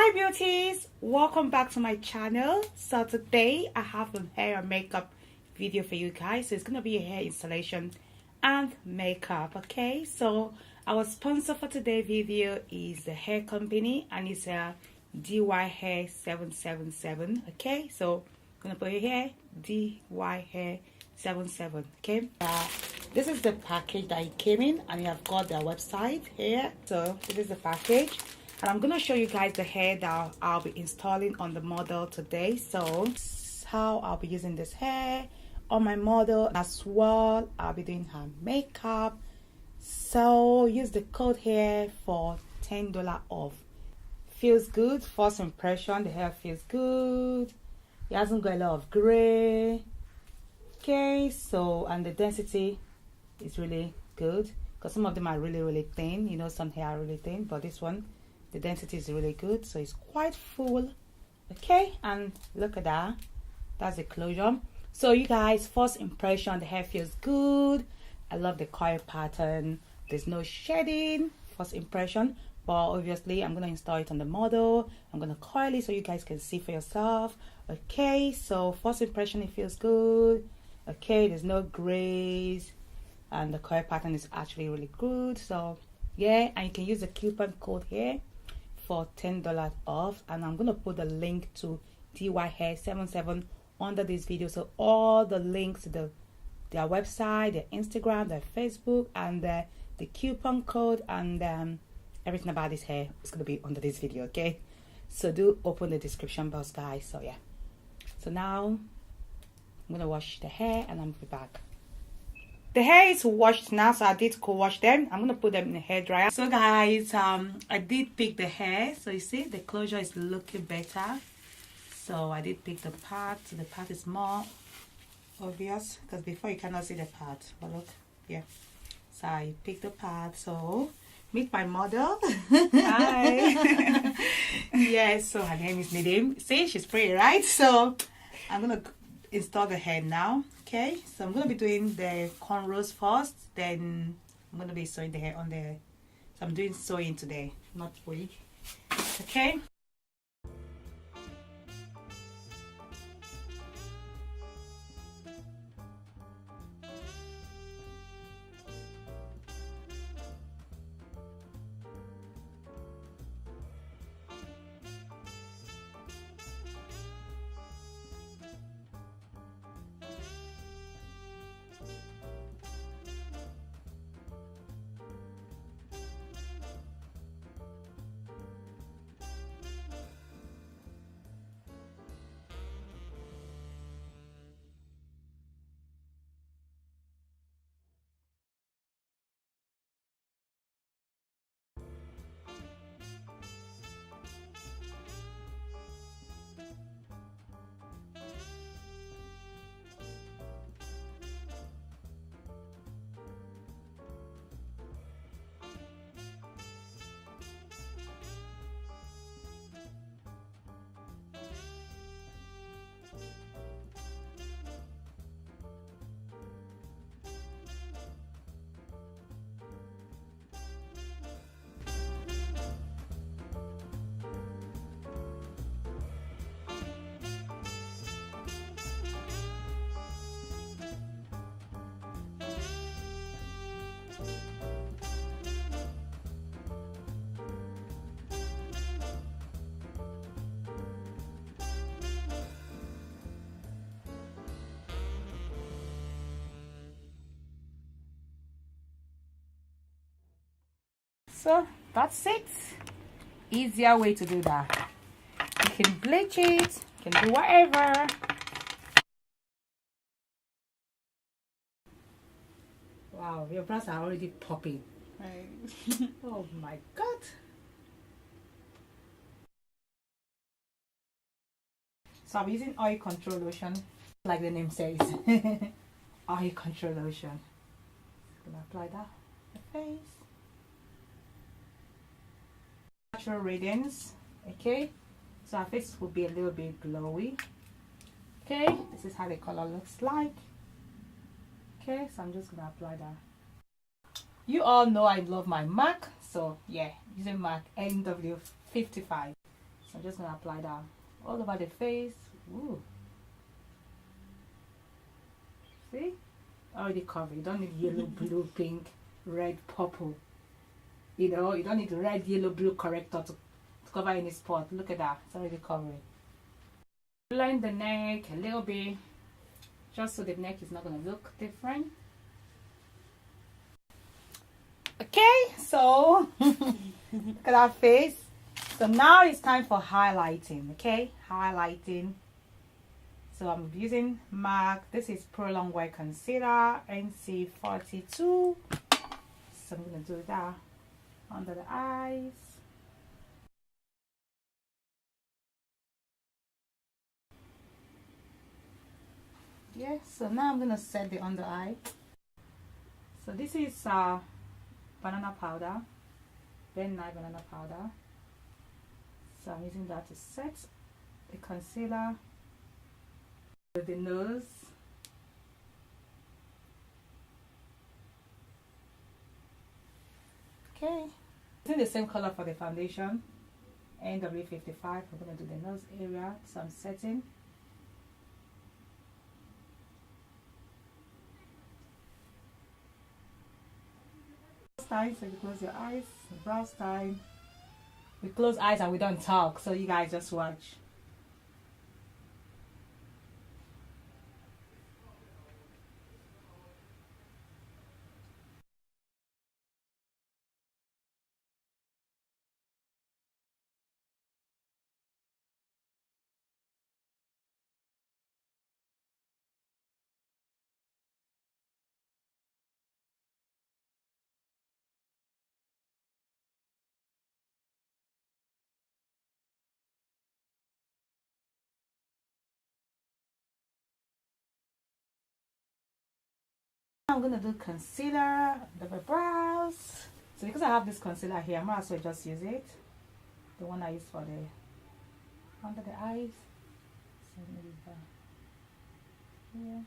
Hi beauties, welcome back to my channel. So today I have a hair and makeup video for you guys. So it's gonna be a hair installation and makeup. Okay, so our sponsor for today's video is the hair company, and it's a DYHAIR777. Okay, so I'm gonna put it here, DYHAIR77. Okay, this is the package that it came in, and you have got their website here. So this is the package, and I'm gonna show you guys the hair that I'll be installing on the model today. So how I'll be using this hair on my model, as well I'll be doing her makeup. So use the code here for $10 off. Feels good. First impression, the hair feels good. It hasn't got a lot of gray. Okay, so and the density is really good, because some of them are really thin. You know, some hair are really thin, but this one, the density is really good, so it's quite full. Okay, and look at that, that's the closure. So you guys, first impression, the hair feels good. I love the coil pattern. There's no shedding. First impression, but obviously I'm gonna install it on the model. I'm gonna coil it so you guys can see for yourself. Okay, so first impression, it feels good. Okay, there's no grays, and the coil pattern is actually really good. So yeah, and you can use the coupon code here for $10 off, and I'm gonna put the link to DYHAIR77 under this video. So all the links to their website, their Instagram, their Facebook, and the coupon code, and everything about this hair is gonna be under this video. Okay, so do open the description box, guys. So yeah, so now I'm gonna wash the hair and I'm be back. The hair is washed now, so I did co-wash them. I'm gonna put them in the hair dryer. So guys, I did pick the hair, so you see the closure is looking better. So I did pick the part, so the part is more obvious, because before you cannot see the part, but look, yeah. So I picked the part. So meet my model. Hi. Yes, so her name is Nadim. See, she's pretty, right? So I'm gonna install the hair now. Okay, so I'm gonna be doing the cornrows first, then I'm gonna be sewing the hair on the, so I'm doing sewing today, not wig. Okay. So that's it. Easier way to do that. You can bleach it, you can do whatever. Wow, your brows are already popping. Right. Oh my god. So I'm using oil control lotion, like the name says. Oil control lotion. I'm gonna apply that on the face. Natural radiance. Okay, so our face will be a little bit glowy. Okay, this is how the color looks like. Okay, so I'm just gonna apply that. You all know I love my MAC, so yeah, using MAC NW55. So I'm just gonna apply that all over the face. Ooh. See? Already covered. You don't need yellow, blue, pink, red, purple. You know, you don't need red, yellow, blue corrector to cover any spot. Look at that. It's already covering. Blend the neck a little bit, just so the neck is not going to look different. Okay, so look at our face. So now it's time for highlighting. Okay, highlighting. So I'm using MAC. This is Pro Long Wear Concealer NC42. So I'm going to do that under the eyes. Yeah, so now I'm going to set the under eye. So this is banana powder, Ben Nye banana powder. So I'm using that to set the concealer with the nose. Okay, using the same color for the foundation, NW55. I'm going to do the nose area, so I'm setting. Time, so you close your eyes, brows time. We close eyes and we don't talk, so you guys just watch. I'm gonna do concealer under the brows. So because I have this concealer here, I might as well just use it. The one I use for the under the eyes. So I'm gonna use that here.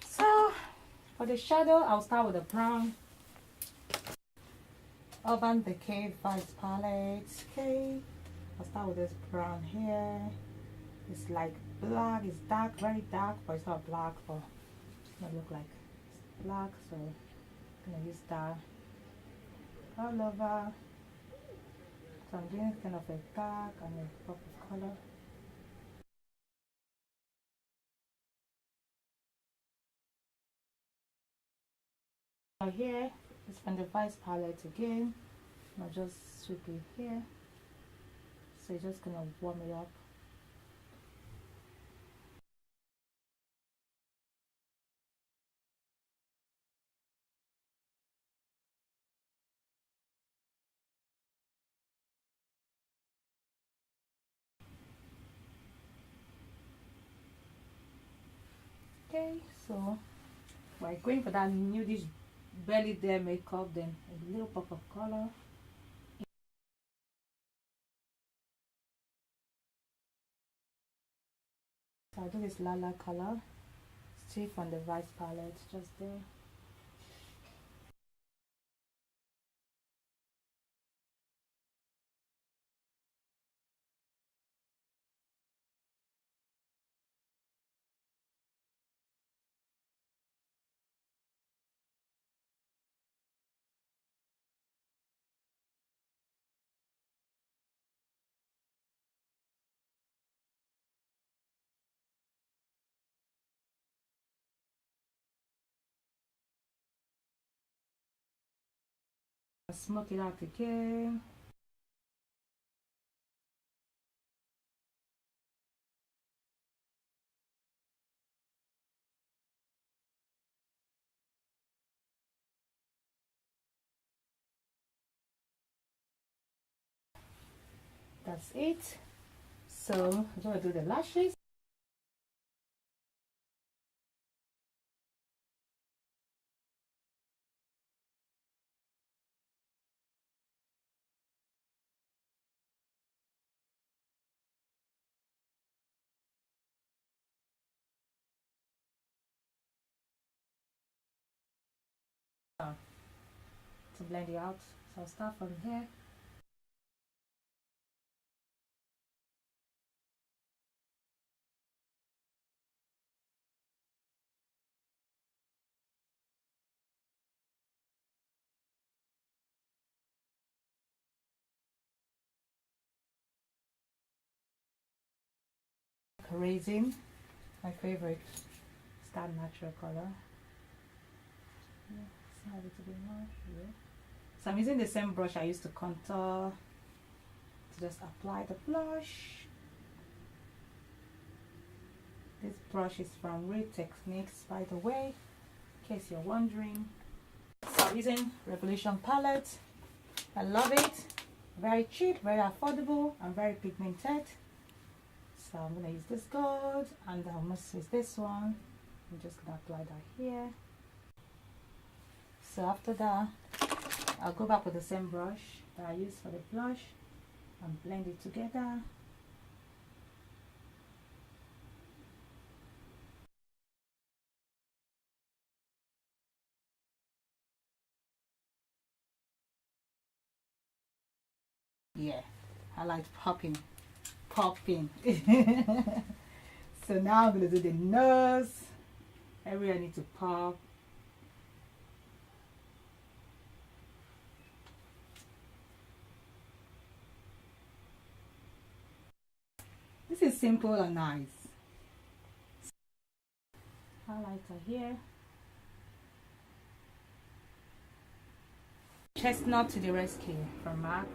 So for the shadow, I'll start with a brown Urban Decay Vice palette. Okay, I'll start with this brown here. It's like black, it's dark, very dark, but it's not black, but it's gonna look like it's black, so I'm gonna use that all over. So I'm doing kind of a dark and a purple color. So here is from the Vice palette again. I'll just sweep it here. So it's just gonna warm it up. Okay, so we're going for that nudish belly there makeup, then a little pop of color. So I'll do this lilac color, still from the Vice palette, just there. I'll smoke it out again. That's it. So I'm gonna do the lashes. to blend it out. So I'll start from here. Raisin, my favorite. It's that natural color. Yeah, it's a little bit more here. So I'm using the same brush I used to contour to just apply the blush. This brush is from Real Techniques, by the way, in case you're wondering. So I'm using Revolution palette. I love it. Very cheap, very affordable, and very pigmented. So I'm going to use this gold, and I must use this one. I'm just going to apply that here. So after that, I'll go back with the same brush that I used for the blush and blend it together. Yeah, I like popping. So now I'm going to do the nose. Everywhere I need to pop. This is simple and nice. Highlighter here. Chestnut to the rescue from MAC.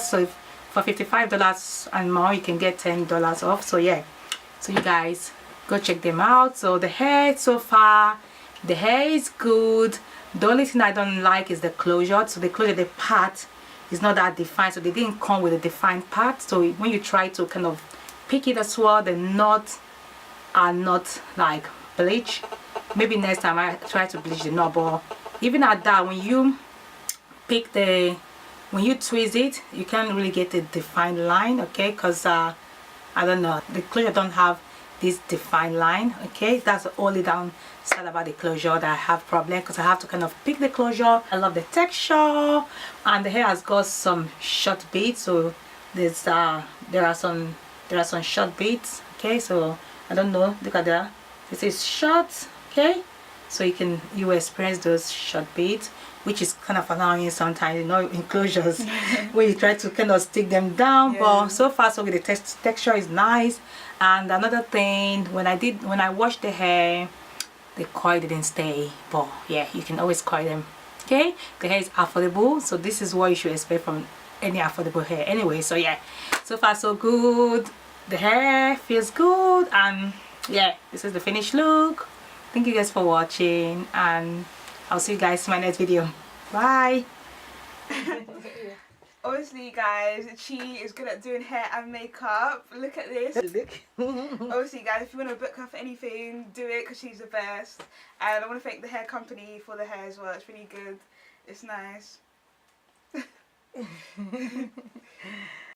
So for $55 and more you can get $10 off. So yeah, so you guys go check them out. So the hair so far, the hair is good. The only thing I don't like is the closure. So the closure, the part is not that defined, so they didn't come with a defined part. So when you try to kind of pick it as well, the knots are not like bleach. Maybe next time I try to bleach the knot. But even at that, when you pick the, when you twist it, you can't really get a defined line, okay? Because I don't know, the closure don't have this defined line, okay? That's the only downside about the closure that I have problem, because I have to kind of pick the closure. I love the texture, and the hair has got some short beads, so there's there are some short beads, okay? So I don't know, look at that, this is short, okay? So you experience those short beads, which is kind of annoying sometimes, you know, in closures where you try to kind of stick them down. Yeah. But so far so good. The texture is nice. And another thing, when I washed the hair, the coil didn't stay. But yeah, you can always coil them, okay? The hair is affordable, so this is what you should expect from any affordable hair anyway. So yeah, so far so good. The hair feels good, and yeah, this is the finished look. Thank you guys for watching, and I'll see you guys in my next video. Bye. Obviously, guys, she is good at doing hair and makeup. Look at this. Obviously, guys, if you want to book her for anything, do it, because she's the best. And I want to thank the hair company for the hair as well. It's really good. It's nice.